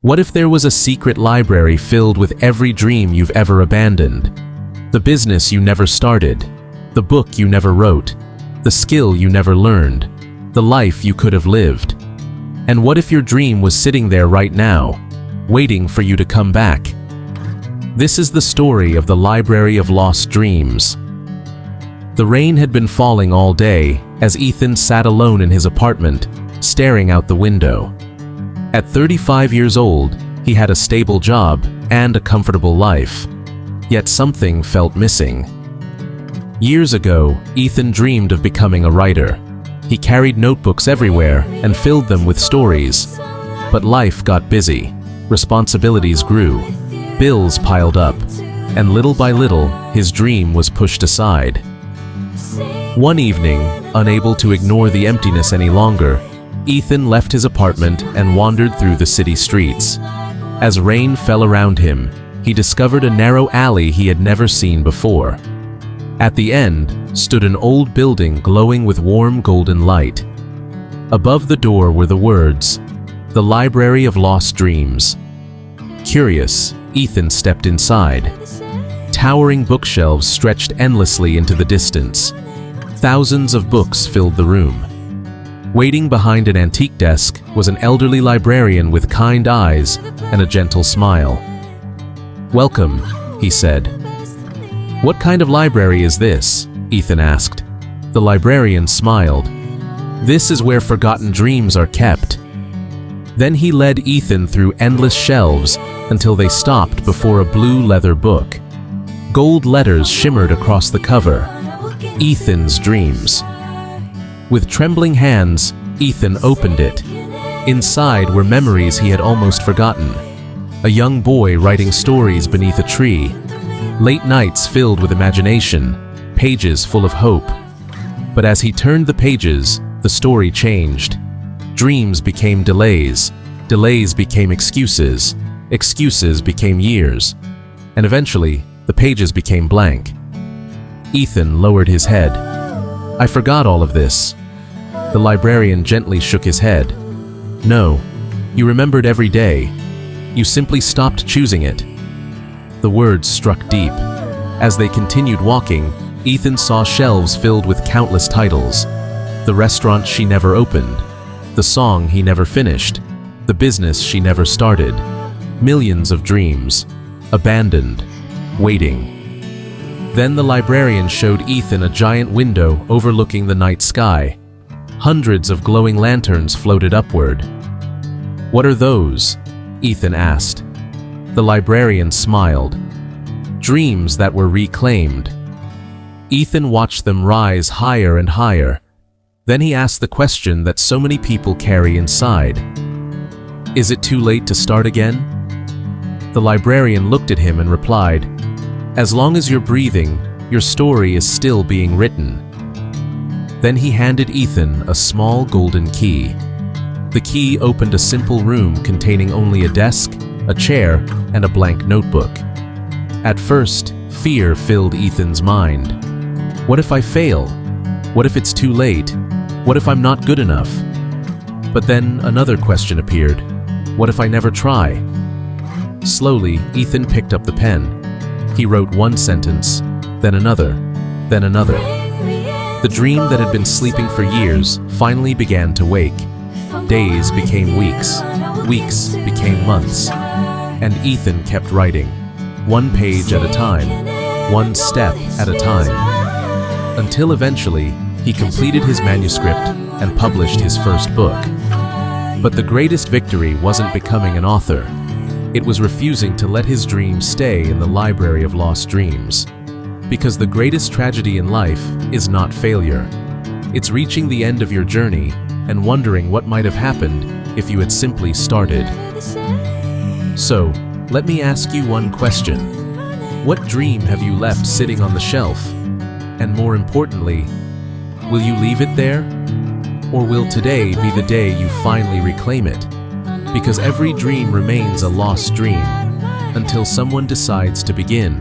What if there was a secret library filled with every dream you've ever abandoned? The business you never started, the book you never wrote, the skill you never learned, the life you could have lived. And what if your dream was sitting there right now, waiting for you to come back? This is the story of the Library of Lost Dreams. The rain had been falling all day as Ethan sat alone in his apartment, staring out the window. At 35 years old, he had a stable job and a comfortable life. Yet something felt missing. Years ago, Ethan dreamed of becoming a writer. He carried notebooks everywhere and filled them with stories. But life got busy. Responsibilities grew. Bills piled up. And little by little, his dream was pushed aside. One evening, unable to ignore the emptiness any longer, Ethan left his apartment and wandered through the city streets. As rain fell around him, he discovered a narrow alley he had never seen before. At the end stood an old building glowing with warm golden light. Above the door were the words, "The Library of Lost Dreams." Curious, Ethan stepped inside. Towering bookshelves stretched endlessly into the distance. Thousands of books filled the room. Waiting behind an antique desk was an elderly librarian with kind eyes and a gentle smile. "Welcome," he said. "What kind of library is this?" Ethan asked. The librarian smiled. "This is where forgotten dreams are kept." Then he led Ethan through endless shelves until they stopped before a blue leather book. Gold letters shimmered across the cover. Ethan's Dreams. With trembling hands, Ethan opened it. Inside were memories he had almost forgotten. A young boy writing stories beneath a tree. Late nights filled with imagination, pages full of hope. But as he turned the pages, the story changed. Dreams became delays, delays became excuses, excuses became years, and eventually, the pages became blank. Ethan lowered his head. "I forgot all of this." The librarian gently shook his head. "No, you remembered every day. You simply stopped choosing it." The words struck deep. As they continued walking, Ethan saw shelves filled with countless titles. The restaurant she never opened, the song he never finished, the business she never started. Millions of dreams, abandoned, waiting. Then the librarian showed Ethan a giant window overlooking the night sky. Hundreds of glowing lanterns floated upward. "What are those?" Ethan asked. The librarian smiled. "Dreams that were reclaimed." Ethan watched them rise higher and higher. Then he asked the question that so many people carry inside. "Is it too late to start again?" The librarian looked at him and replied, "As long as you're breathing, your story is still being written." Then he handed Ethan a small golden key. The key opened a simple room containing only a desk, a chair, and a blank notebook. At first, fear filled Ethan's mind. What if I fail? What if it's too late? What if I'm not good enough? But then another question appeared. What if I never try? Slowly, Ethan picked up the pen. He wrote one sentence, then another, then another. The dream that had been sleeping for years finally began to wake. Days became weeks, weeks became months, and Ethan kept writing, one page at a time, one step at a time, until eventually he completed his manuscript and published his first book. But the greatest victory wasn't becoming an author. It was refusing to let his dreams stay in the Library of Lost Dreams. Because the greatest tragedy in life is not failure. It's reaching the end of your journey and wondering what might have happened if you had simply started. So, let me ask you one question. What dream have you left sitting on the shelf? And more importantly, will you leave it there? Or will today be the day you finally reclaim it? Because every dream remains a lost dream until someone decides to begin.